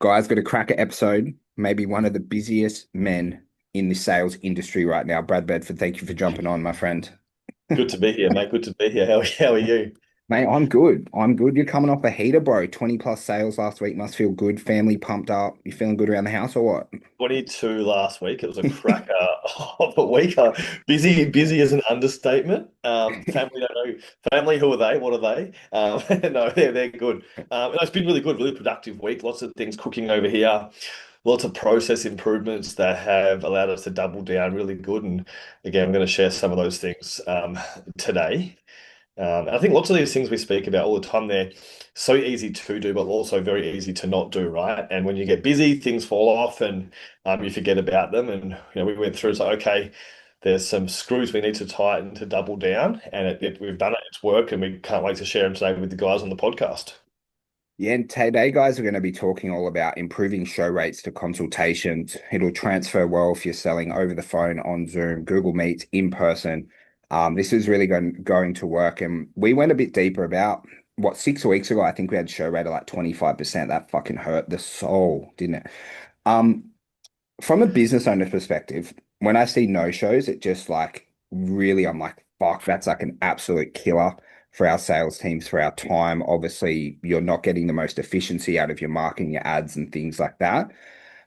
Guys, got a cracker episode. Maybe one of the busiest men in the sales industry right now. Brad Bedford, thank you for jumping on, my friend. Good to be here, mate. Good to be here. How are you? Mate, I'm good. I'm good. You're coming off a heater, bro. 20 plus sales last week. Must feel good. Family pumped up. You feeling good around the house or what? 22 last week. It was a cracker of a week. Busy is an understatement. Family don't know. Family, who are they? What are they? No, they're good. It's been really good, really productive week. Lots of things cooking over here. Lots of process improvements that have allowed us to double down really good. And again, I'm going to share some of those things today. I think lots of these things we speak about all the time, they're so easy to do, but also very easy to not do, right? And when you get busy, things fall off and you forget about them. And we went through, it's like, okay, there's some screws we need to tighten to double down, and we've done it, it's work, and we can't wait to share them today with the guys on the podcast. Yeah, and today, guys, we're going to be talking all about improving show rates to consultations. It'll transfer well if you're selling over the phone, on Zoom, Google Meets, in person. This is really going to work. And we went a bit deeper about what 6 weeks ago, I think we had show rate of like 25%. That fucking hurt the soul, didn't it? Um, from a business owner's perspective, when I see no shows, it just like really, I'm like, fuck, that's like an absolute killer for our sales teams, for our time. Obviously, you're not getting the most efficiency out of your marketing, your ads, and things like that.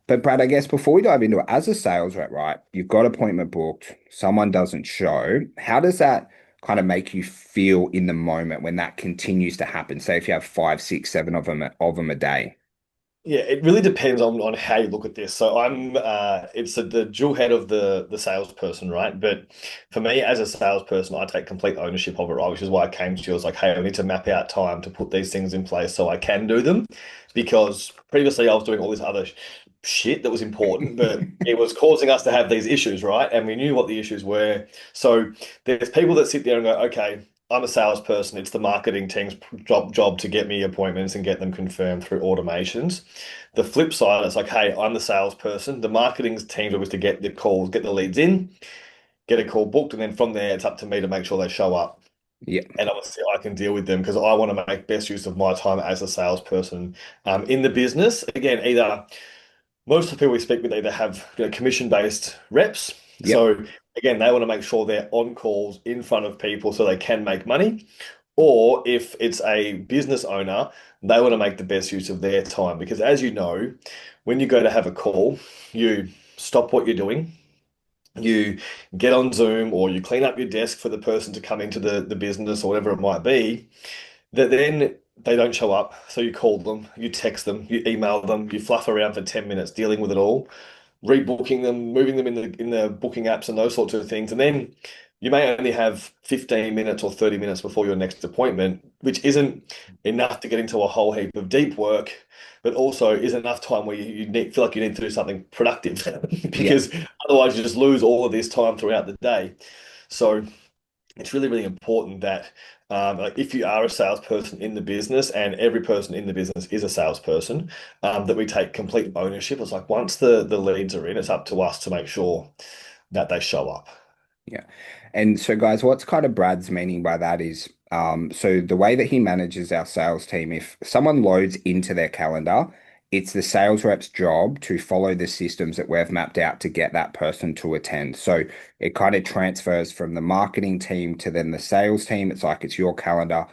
But Brad, I guess before we dive into it, as a sales rep, right, you've got appointment booked, someone doesn't show. How does that kind of make you feel in the moment when that continues to happen? Say if you have five, six, seven of them a day. Yeah, it really depends on how you look at this. So it's the dual head of the salesperson, right? But for me as a salesperson, I take complete ownership of it, right? Which is why I came to you. I was like, hey, I need to map out time to put these things in place so I can do them. Because previously I was doing all this other shit that was important, but it was causing us to have these issues, right? And we knew what the issues were. So there's people that sit there and go, okay, I'm a salesperson. It's the marketing team's job to get me appointments and get them confirmed through automations. The flip side, it's like, hey, I'm the salesperson. The marketing's team job is to get the calls, get the leads in, get a call booked, and then from there, it's up to me to make sure they show up. Yeah. And obviously, I can deal with them because I want to make best use of my time as a salesperson in the business. Again, either most of the people we speak with either have commission-based reps. Yep. So again, they want to make sure they're on calls in front of people so they can make money. Or if it's a business owner, they want to make the best use of their time. Because as you know, when you go to have a call, you stop what you're doing, you get on Zoom or you clean up your desk for the person to come into the business or whatever it might be, that then they don't show up. So you call them, you text them, you email them, you fluff around for 10 minutes dealing with it all, rebooking them, moving them in the booking apps and those sorts of things. And then you may only have 15 minutes or 30 minutes before your next appointment, which isn't enough to get into a whole heap of deep work, but also is enough time where feel like you need to do something productive Yeah. because otherwise you just lose all of this time throughout the day. So it's really, really important that like if you are a salesperson in the business and every person in the business is a salesperson, that we take complete ownership. It's like once the leads are in, it's up to us to make sure that they show up. Yeah. And so, guys, what's kind of Brad's meaning by that is so the way that he manages our sales team, if someone loads into their calendar, it's the sales rep's job to follow the systems that we've mapped out to get that person to attend. So it kind of transfers from the marketing team to then the sales team. It's like it's your calendar,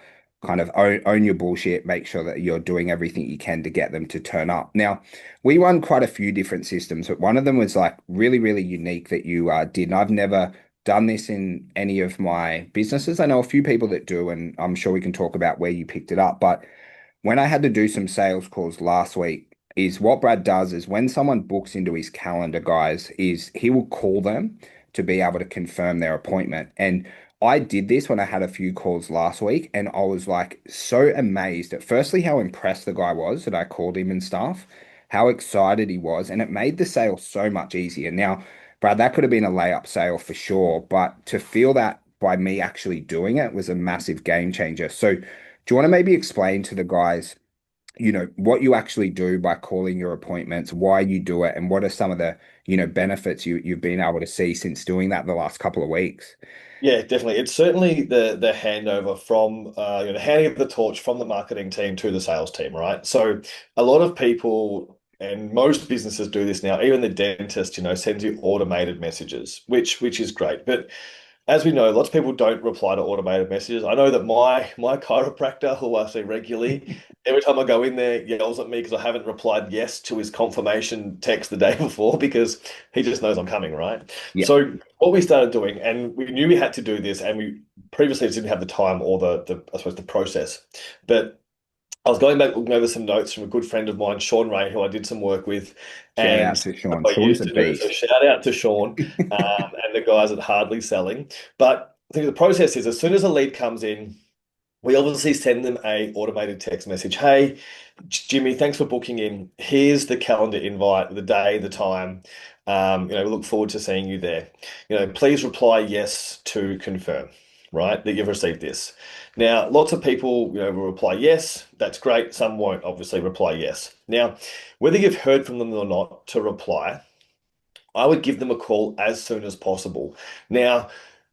kind of own your bullshit, make sure that you're doing everything you can to get them to turn up. Now, we run quite a few different systems, but one of them was like really, really unique that you did. And I've never done this in any of my businesses. I know a few people that do, and I'm sure we can talk about where you picked it up. But when I had to do some sales calls last week, is what Brad does is when someone books into his calendar, guys, is he will call them to be able to confirm their appointment. And I did this when I had a few calls last week, and I was like so amazed at firstly how impressed the guy was that I called him and stuff, how excited he was, and it made the sale so much easier. Now, Brad, that could have been a layup sale for sure, but to feel that by me actually doing it was a massive game changer. So, do you want to maybe explain to the guys, what you actually do by calling your appointments, why you do it, and what are some of the, benefits you've been able to see since doing that the last couple of weeks? Yeah, definitely. It's certainly the handover from handing of the torch from the marketing team to the sales team, right? So a lot of people and most businesses do this now. Even the dentist, sends you automated messages, which is great. But as we know, lots of people don't reply to automated messages. I know that my chiropractor, who I see regularly, every time I go in there, yells at me because I haven't replied yes to his confirmation text the day before because he just knows I'm coming, right? Yeah. So what we started doing, and we knew we had to do this, and we previously just didn't have the time or the I suppose the process, but I was going back looking over some notes from a good friend of mine, Sean Ray, who I did some work with, Shout and out to stuff Sean. I Sean's used a to do. So beast. shout out to Sean and the guys at Hardly Selling. But I think the process is as soon as a lead comes in, we obviously send them a automated text message. Hey, Jimmy, thanks for booking in. Here's the calendar invite, the day, the time. We look forward to seeing you there. Please reply yes to confirm, right, that you've received this. Now, lots of people, will reply yes. That's great. Some won't obviously reply yes. Now, whether you've heard from them or not to reply, I would give them a call as soon as possible. Now,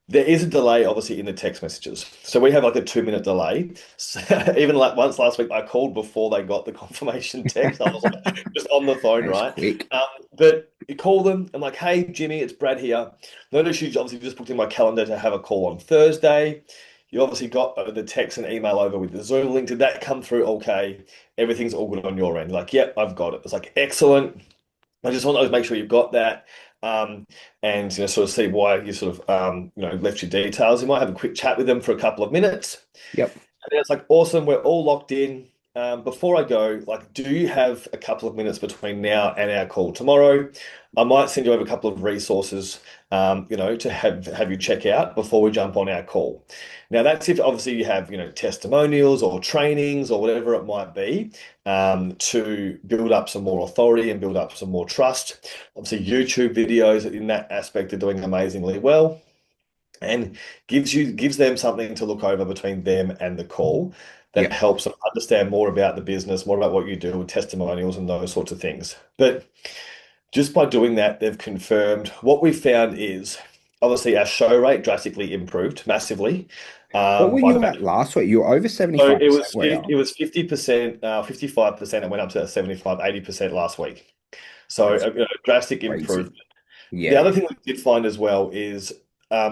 there is a delay, obviously, in the text messages. So we have like a 2 minute delay. So even like once last week, I called before they got the confirmation text. I was like just on the phone, That's right? quick. But you call them. I'm like, hey, Jimmy, it's Brad here. Notice you obviously just booked in my calendar to have a call on Thursday. You obviously got the text and email over with the Zoom link. Did that come through? Okay. Everything's all good on your end. Like, yep, I've got it. It's like, excellent. I just want to make sure you've got that, um, and sort of see why you sort of left your details. You might have a quick chat with them for a couple of minutes, Yep. and then it's like, awesome, we're all locked in. Before I go, like, do you have a couple of minutes between now and our call tomorrow? I might send you over a couple of resources, to have you check out before we jump on our call. Now, that's if obviously you have, testimonials or trainings or whatever it might be, to build up some more authority and build up some more trust. Obviously, YouTube videos in that aspect are doing amazingly well and gives them something to look over between them and the call that Yep. helps them understand more about the business, more about what you do with testimonials and those sorts of things. But just by doing that, they've confirmed what we found is obviously our show rate drastically improved massively. What were By you at last week? You were over so it 75%, was were you? it was 50%, 55%, and went up to 75, 80% last week. So That's drastic crazy. improvement. The Yeah. other thing we did find as well is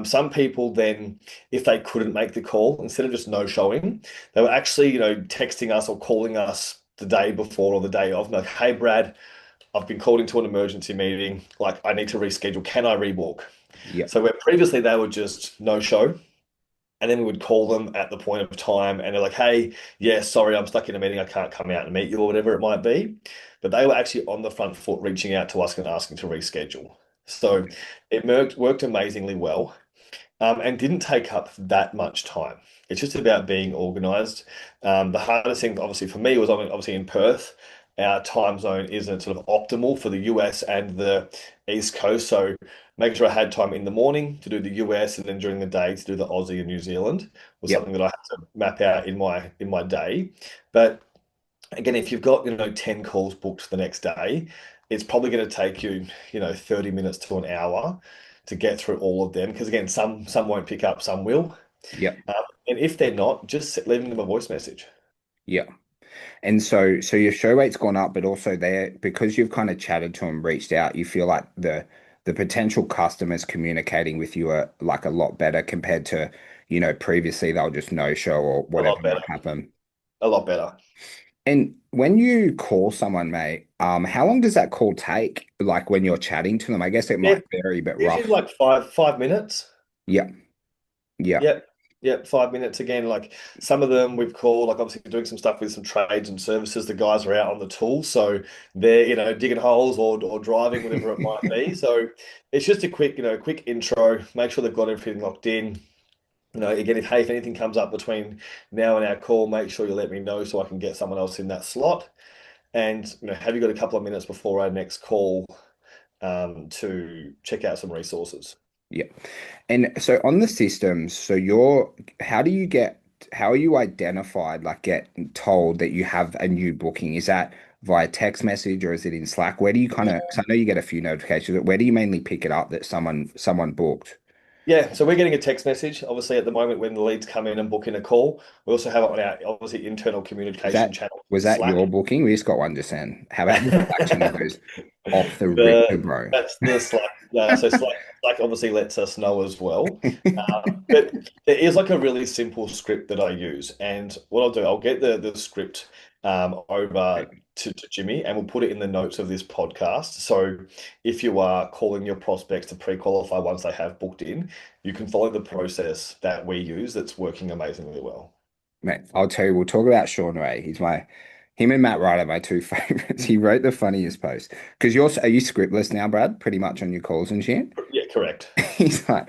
some people then, if they couldn't make the call, instead of just no showing, they were actually, texting us or calling us the day before or the day of, like, hey, Brad, I've been called into an emergency meeting. Like, I need to reschedule. Can I rebook? Yep. So where previously they were just no show, and then we would call them at the point of time and they're like, hey, yeah, sorry, I'm stuck in a meeting. I can't come out and meet you or whatever it might be. But they were actually on the front foot reaching out to us and asking to reschedule. So it worked amazingly well, and didn't take up that much time. It's just about being organized. The hardest thing, obviously, for me was obviously in Perth. Our time zone isn't sort of optimal for the US and the East Coast. So making sure I had time in the morning to do the US and then during the day to do the Aussie and New Zealand was Yep. something that I had to map out in my day. But again, if you've got, 10 calls booked the next day, it's probably going to take you, 30 minutes to an hour to get through all of them. Because again, some won't pick up, some will. Yep. Um, and if they're not, just leaving them a voice message. Yep. And so your show rate's gone up, but also there because you've kind of chatted to them, reached out, you feel like the potential customers communicating with you are like a lot better compared to, previously they'll just no show or A whatever lot better. might happen. A lot better. And when you call someone, mate, how long does that call take? Like when you're chatting to them, I guess it Yeah, might vary, but usually rough. like five minutes. Yep. Yep. Yep. Yep, 5 minutes again. Like some of them we've called, like obviously doing some stuff with some trades and services. The guys are out on the tools, so they're digging holes or driving, whatever it might be. So it's just a quick intro. Make sure they've got everything locked in. Again, if anything comes up between now and our call, make sure you let me know so I can get someone else in that slot. And have you got a couple of minutes before our next call, to check out some resources? Yeah. And so on the systems, so how are you identified, like get told that you have a new booking? Is that via text message or is it in Slack? Where do you kind of, because I know you get a few notifications, but where do you mainly pick it up that someone booked? Yeah, so we're getting a text message, obviously, at the moment when the leads come in and book in a call. We also have it on our, obviously, internal Was communication that channel, was that Slack. your booking? We just got one just then. How about the Slack goes off the ripper, The bro? That's the Slack. So Slack obviously lets us know as well. But there is like a really simple script that I use, and what I'll do, I'll get the script over to Jimmy, and we'll put it in the notes of this podcast. So if you are calling your prospects to pre-qualify once they have booked in, you can follow the process that we use. That's working amazingly well. Mate, I'll tell you, we'll talk about Sean Ray. Him and Matt Wright are my two favorites. He wrote the funniest post. Because are you scriptless now, Brad? Pretty much on your calls and shit? Yeah, correct. He's like,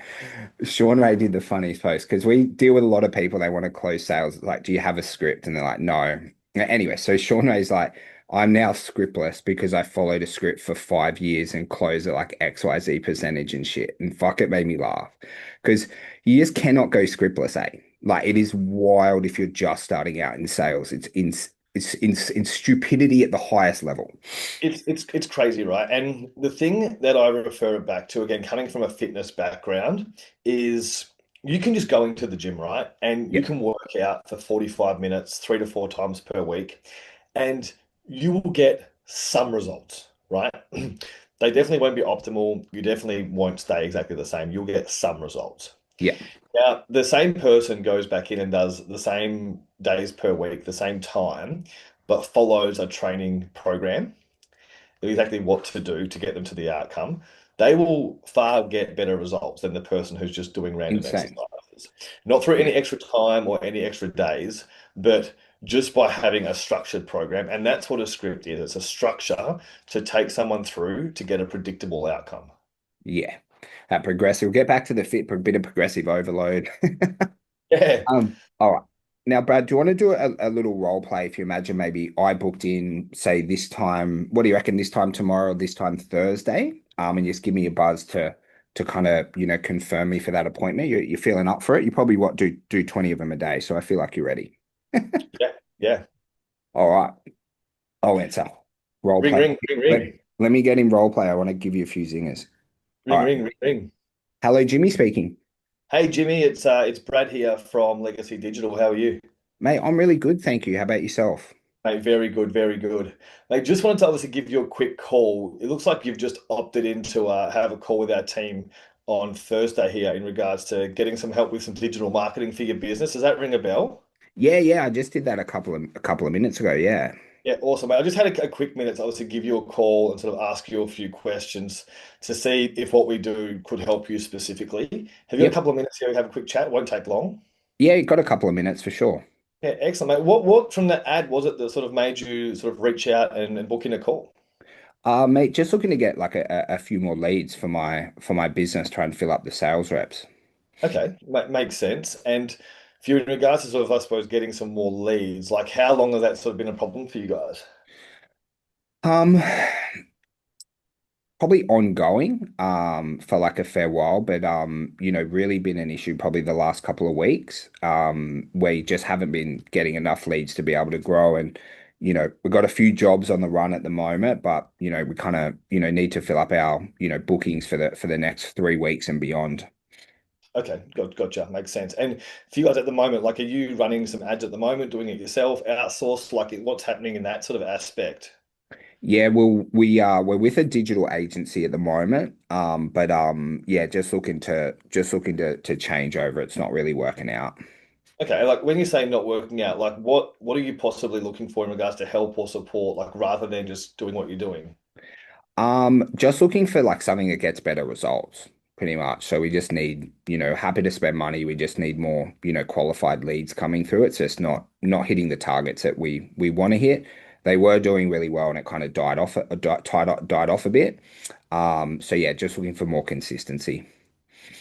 Sean Ray did the funniest post because we deal with a lot of people. They want to close sales. Like, do you have a script? And they're like, no. Anyway, so Sean Ray's like, I'm now scriptless because I followed a script for 5 years and closed at like XYZ percentage and shit. And fuck, it made me laugh because you just cannot go scriptless, eh? Like, it is wild if you're just starting out in sales. It's stupidity at the highest level. It's crazy, right? And the thing that I refer it back to, again, coming from a fitness background, is you can just go into the gym, right? And you Yep. can work out for 45 minutes, 3 to 4 times per week, and you will get some results, right? They definitely won't be optimal. You definitely won't stay exactly the same. You'll get some results. Yeah. Now, the same person goes back in and does the same days per week, the same time, but follows a training program exactly what to do to get them to the outcome, they will far get better results than the person who's just doing random Insane. exercises. Not through Yeah. any extra time or any extra days, but just by having a structured program. And that's what a script is. It's a structure to take someone through to get a predictable outcome. Yeah. That progressive. We'll get back to the fit for a bit of progressive overload. Yeah. All right. Now, Brad, do you want to do a little role play? If you imagine maybe I booked in, say, this time, what do you reckon, this time tomorrow, this time Thursday? And just give me a buzz to kind of, confirm me for that appointment. You're feeling up for it. You probably do 20 of them a day. So I feel like you're ready. Yeah. Yeah. All right. I'll answer. Role Ring, play. ring, ring, Let, ring. let me get in role play. I want to give you a few zingers. All Ring, right. ring, ring, ring. Hello, Jimmy speaking. Hey Jimmy, it's Brad here from Legacy Digital. How are you? Mate, I'm really good, thank you. How about yourself? Mate, very good, very good. Mate, just wanted to obviously give you a quick call. It looks like you've just opted in to have a call with our team on Thursday here in regards to getting some help with some digital marketing for your business. Does that ring a bell? Yeah, yeah, I just did that a couple of minutes ago. Yeah. Yeah, awesome, mate. I just had a quick minute to obviously give you a call and sort of ask you a few questions to see if what we do could help you specifically. Have you got a Yep. couple of minutes here? We have a quick chat. It won't take long. Yeah, you got a couple of minutes for sure. Yeah, excellent, mate. What from that ad was it that sort of made you sort of reach out and book in a call? Mate, just looking to get like a few more leads for my business, try and fill up the sales reps. Okay, makes sense. And for you, in regards to sort of, I suppose, getting some more leads, like how long has that sort of been a problem for you guys? Um, Probably ongoing, for like a fair while, but really been an issue probably the last couple of weeks, where you just haven't been getting enough leads to be able to grow. And, we've got a few jobs on the run at the moment, but we kind of, need to fill up our, bookings for the next 3 weeks and beyond. Okay, gotcha. Makes sense. And for you guys at the moment, like, are you running some ads at the moment, doing it yourself, outsourced? Like, what's happening in that sort of aspect? Yeah, well, we're with a digital agency at the moment, but yeah, just looking to change over. It's not really working out. Okay, like when you say not working out, like what are you possibly looking for in regards to help or support, like rather than just doing what you're doing? Just looking for like something that gets better results, pretty much. So we just need, happy to spend money. We just need more, qualified leads coming through. It's just not hitting the targets that we want to hit. They were doing really well, and it kind of died off a bit. So yeah, just looking for more consistency.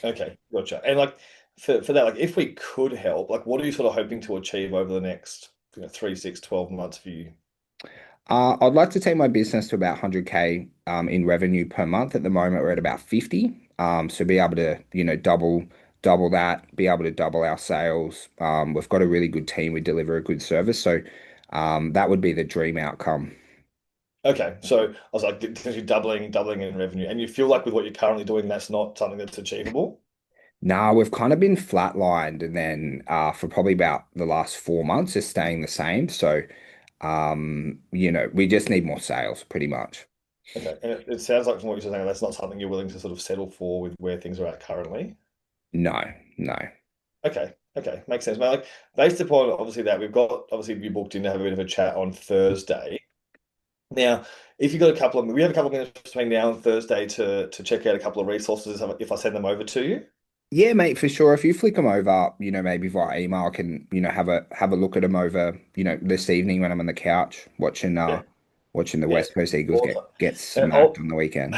Okay, gotcha. And like for that, like if we could help, like what are you sort of hoping to achieve over the next 3, 6, 12 months for you? I'd like to take my business to about 100K in revenue per month. At the moment, we're at about 50. So be able to, double that, be able to double our sales. We've got a really good team. We deliver a good service. So that would be the dream outcome. Okay, so I was like potentially doubling in revenue, and you feel like with what you're currently doing, that's not something that's achievable. Nah, we've kind of been flatlined, and then for probably about the last 4 months, it's staying the same. So, we just need more sales, pretty much. Okay, and it sounds like from what you're saying, that's not something you're willing to sort of settle for with where things are at currently. No, no. Okay, okay, makes sense. Mate, like based upon obviously that we've got obviously you booked in to have a bit of a chat on Thursday. Now, if you've got a couple of we have a couple of minutes between now and Thursday to check out a couple of resources if I send them over to you. Yeah, mate, for sure. If you flick them over, maybe via email, I can, have a look at them over, this evening when I'm on the couch Yeah, watching the yeah. West Coast Eagles Awesome. get And smacked on the weekend.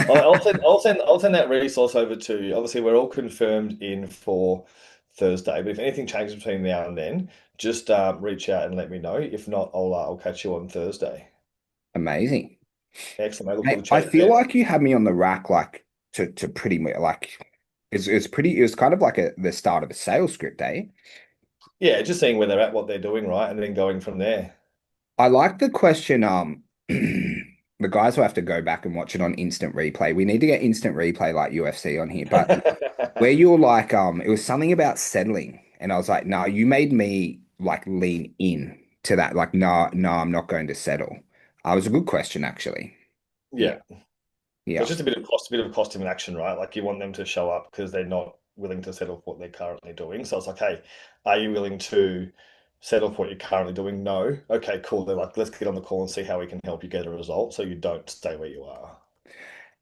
I'll send that resource over to you. Obviously, we're all confirmed in for Thursday, but if anything changes between now and then, just reach out and let me know. If not, I'll catch you on Thursday. Amazing. Excellent. I look Hey, forward to I chatting feel then. like you had me on the rack, like to pretty much like it was kind of like the start of a sales script, eh? Yeah, just seeing where they're at, what they're doing, right, and then going from there. I like the question, the guys will have to go back and watch it on instant replay. We need to get instant replay like UFC on here, but where you're like, it was something about settling, and I was like, no, you made me like lean in to that, like, no, no, I'm not going to settle. It was a good question, actually. Yeah, Yeah. So it's yeah. just a bit of cost of inaction, right? Like you want them to show up because they're not willing to settle for what they're currently doing. So it's like, hey, are you willing to settle for what you're currently doing? No. Okay, cool. They're like, let's get on the call and see how we can help you get a result so you don't stay where you are.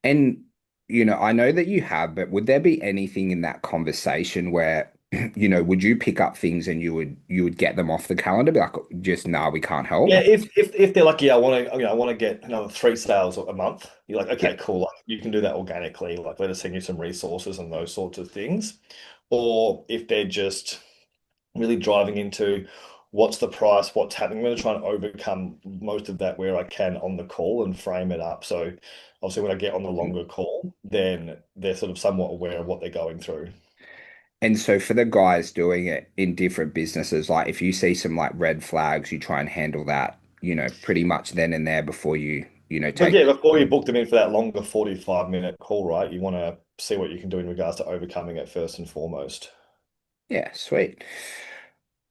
And, I know that you have, but would there be anything in that conversation where, would you pick up things and you would get them off the calendar, be like, just, nah, we can't Yeah, help? if they're like, yeah, I want to get another 3 sales a month. You're like, Yeah. okay, cool. Like you can do that organically. Like let us send you some resources and those sorts of things. Or if they're just really driving into what's the price, what's happening. I'm going to try and overcome most of that where I can on the call and frame it up. So obviously when I get on the longer call, then they're sort of somewhat aware of what they're going through. And so for the guys doing it in different businesses, like if you see some like red flags, you try and handle that, pretty much then and there before you But take. yeah, before you book them in for that longer 45-minute call, right, you want to see what you can do in regards to overcoming it first and foremost. Yeah, sweet.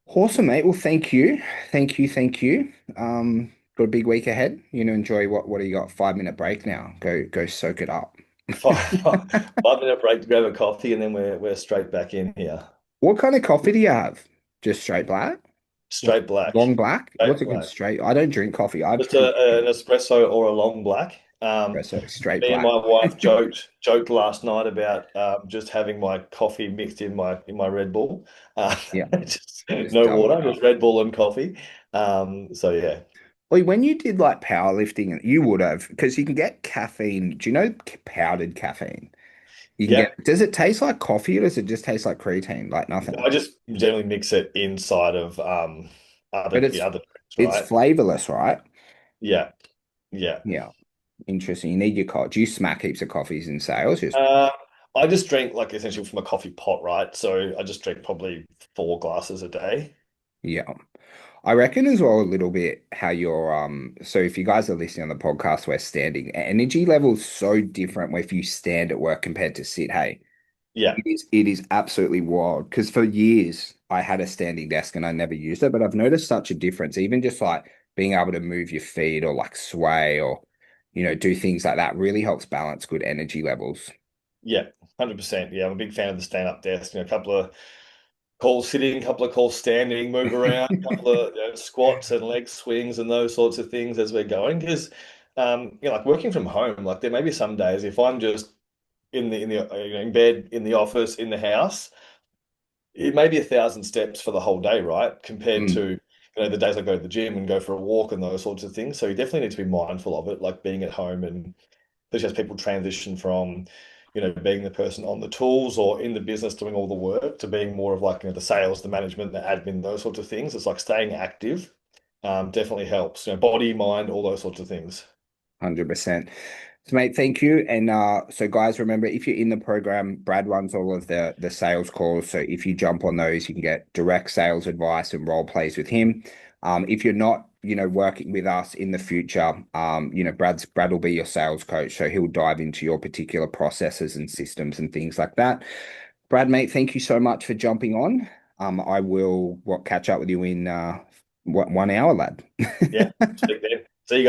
Awesome, mate. Well, thank you. Thank you. Thank you. Got a big week ahead. Enjoy what do you got? 5 minute break now. Go soak it up. Five minute break to grab a coffee, and then we're straight back in here. What kind of coffee do you have? Just straight black? Straight black. Long black? What's Straight a good black. straight? I don't drink coffee. I Just pretty an espresso or a long black. espresso, straight Me and black. my wife joked last night about just having my coffee mixed in my Red Bull. Yeah, Just just no double it water, up. just Red Bull and coffee. So yeah, Well, when you did like powerlifting, you would have, because you can get caffeine. Do you know powdered caffeine? You can yeah. get, does it taste like coffee or does it just taste like creatine? Like nothing. I just generally mix it inside of But other drinks, it's right? flavorless, right? Yeah, yeah. Yeah. Interesting. You need your coffee. Do you smack heaps of coffees in sales? Just Uh, I just drink like essentially from a coffee pot, right? So I just drink probably 4 glasses a day. yeah. I reckon as well a little bit how you're so if you guys are listening on the podcast, we're standing. Energy level's so different if you stand at work compared to sit, hey. Yeah, It is absolutely wild because for years I had a standing desk and I never used it, but I've noticed such a difference, even just like being able to move your feet or like sway or do things like that really helps balance good energy levels. yeah, 100%. Yeah, I'm a big fan of the stand-up desk. A couple of calls sitting, couple of calls standing, move around, couple of squats and leg swings and those sorts of things as we're going. Because like working from home, like there may be some days if I'm just in bed, in the office, in the house, it may be 1,000 steps for the whole day, right? Compared Mm, to the days I go to the gym and go for a walk and those sorts of things. So you definitely need to be mindful of it, like being at home and especially as people transition from, being the person on the tools or in the business doing all the work to being more of like, the sales, the management, the admin, those sorts of things. It's like staying active, definitely helps. Body, mind, all those sorts of things. 100%. So, mate, thank you. And so, guys, remember if you're in the program, Brad runs all of the sales calls. So, if you jump on those, you can get direct sales advice and role plays with him. If you're not, working with us in the future, Brad will be your sales coach. So he'll dive into your particular processes and systems and things like that. Brad, mate, thank you so much for jumping on. I will catch up with you in 1 hour, lad. Yeah, speak then. See you guys.